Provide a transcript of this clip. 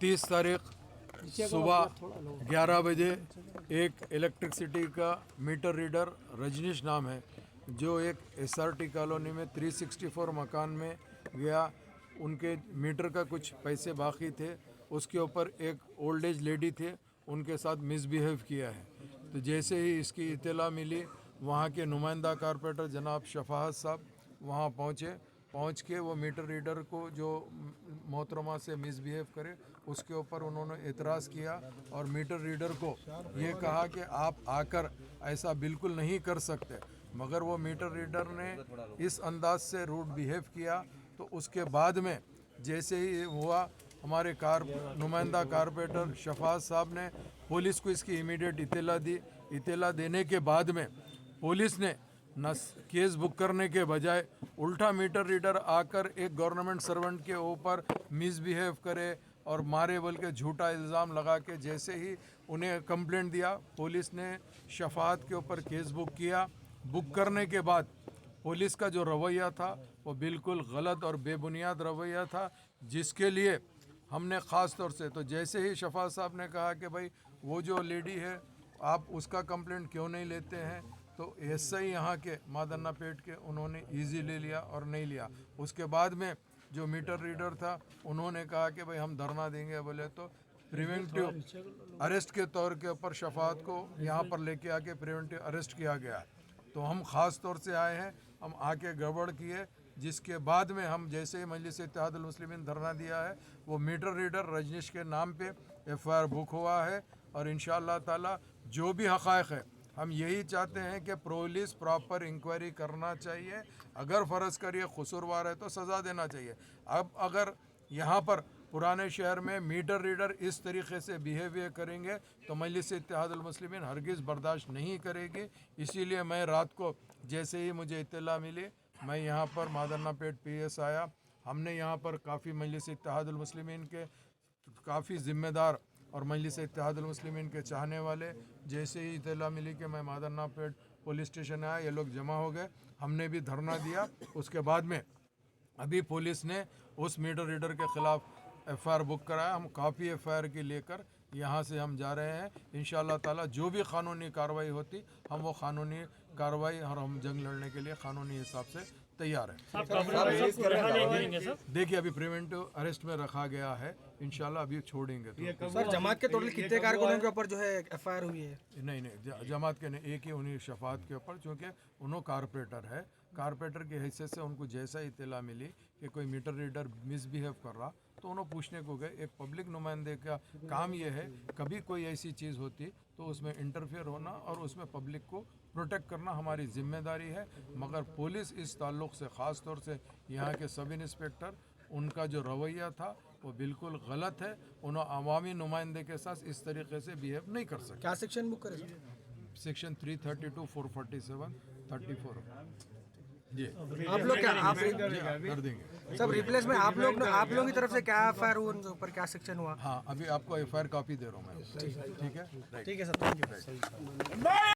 30 तारीख सुबह 11 बजे एक इलेक्ट्रिसिटी का मीटर रीडर रजनीश नाम है, जो एक SRT कॉलोनी में 364 मकान में गया। उनके मीटर का कुछ पैसे बाकी थे, उसके ऊपर एक ओल्ड एज लेडी थे, उनके साथ मिसबिहेव किया है। तो जैसे ही इसकी इत्तला मिली, वहाँ के नुमाइंदा कारपोरेटर जनाब शफाअत साहब वहाँ पहुँच के वो मीटर रीडर को जो मोहतरमा से मिसबिहेव करे उसके ऊपर उन्होंने एतराज़ किया और मीटर रीडर को ये कहा कि आप आकर ऐसा बिल्कुल नहीं कर सकते। मगर वो मीटर रीडर ने इस अंदाज से रूड बिहेव किया। तो उसके बाद में जैसे ही हुआ, हमारे नुमाइंदा कारपोरेटर शफाअत साहब ने पुलिस को इसकी इमीडिएट इत्तला दी। इत्तला देने के बाद में पुलिस ने न केस बुक करने के बजाय उल्टा मीटर रीडर आकर एक गवर्नमेंट सर्वेंट के ऊपर मिसबिहेव करे और मारे बोल के झूठा इल्ज़ाम लगा के जैसे ही उन्हें कंप्लेंट दिया, पुलिस ने शफाअत के ऊपर केस बुक किया। बुक करने के बाद पुलिस का जो रवैया था वो बिल्कुल गलत और बेबुनियाद रवैया था, जिसके लिए हमने ख़ास तौर से, तो जैसे ही शफाअत साहब ने कहा कि भाई वो जो लेडी है आप उसका कंप्लेंट क्यों नहीं लेते हैं, तो ऐसे ही यहाँ के मादन्ना पेट के उन्होंने इजी ले लिया और नहीं लिया। उसके बाद में जो मीटर रीडर था उन्होंने कहा कि भाई हम धरना देंगे बोले, तो प्रिवेंटिव अरेस्ट के तौर के ऊपर शफाअत को यहाँ पर लेके आके प्रिवेंटिव अरेस्ट किया गया। तो हम ख़ास तौर से आए हैं, हम आके गड़बड़ किए, जिसके बाद में हम जैसे ही मजलिस इत्तेहादुल मुस्लिमीन धरना दिया है, वो मीटर रीडर रजनीश के नाम पे FIR बुक हुआ है। और इंशाअल्लाह ताला जो भी हक़ाइक़ है, हम यही चाहते हैं कि पुलिस प्रॉपर इंक्वायरी करना चाहिए। अगर फ़र्ज़ करिए कसूरवार है तो सज़ा देना चाहिए। अब अगर यहाँ पर पुराने शहर में मीटर रीडर इस तरीके से बिहेवियर करेंगे तो मजलिस इत्तेहादुल मुस्लिमीन हरगिज़ बर्दाश्त नहीं करेगी। इसीलिए मैं रात को जैसे ही मुझे इत्तला मिली, मैं यहाँ पर मादन्ना पेट PS आया। हमने यहाँ पर काफ़ी मजलिस इत्तेहादुल मुस्लिमीन के काफ़ी ज़िम्मेदार और मजलिस इत्तेहादुल मुस्लिमीन के चाहने वाले, जैसे ही इत्तला मिली कि मैं मादन्ना पेट पुलिस स्टेशन आया, ये लोग जमा हो गए, हमने भी धरना दिया। उसके बाद में अभी पुलिस ने उस मीटर रीडर के ख़िलाफ़ FIR बुक कराया। हम काफ़ी FIR की लेकर यहाँ से हम जा रहे हैं। इंशाअल्लाह ताला जो भी कानूनी कार्रवाई होती, हम वो कानूनी कार्रवाई और हम जंग लड़ने के लिए कानूनी हिसाब से तैयार हैं। देखिए अभी प्रिवेंटिव अरेस्ट में रखा गया है, इंशाल्लाह अभी छोड़ेंगे। तो सर जमात के टोटल कितने कारकुनों के ऊपर जो है FIR हुई है? नहीं, जमात के नहीं, एक ही उन्हीं शफाअत के ऊपर, क्योंकि उन्होंने कारपोरेटर है, कारपोरेटर की हैसियत से उनको जैसा इत्तला मिली कि कोई मीटर रीडर मिसबिहेव कर रहा तो उन्होंने पूछने को गए। एक पब्लिक नुमाइंदे का काम ये है, कभी कोई ऐसी चीज़ होती तो उसमें इंटरफेयर होना और उसमें पब्लिक को प्रोटेक्ट करना हमारी जिम्मेदारी है। मगर पुलिस इस ताल्लुक़ से ख़ास तौर से यहाँ के सब इंस्पेक्टर, उनका जो रवैया था वो बिल्कुल गलत है। उन्होंने अवामी नुमाइंदे के साथ इस तरीके से बिहेव नहीं कर सकते। क्या सेक्शन बुक करें सर? सेक्शन 332, 447, 34 जी। आप लोग क्या आप कर देंगे सब रिप्लेस में आप लोगों की तरफ से क्या FIR हुआ, उनके ऊपर क्या सेक्शन हुआ? हाँ, अभी आपको FIR कॉपी दे रहा हूँ मैं। ठीक है, ठीक है सर, थैंक यू।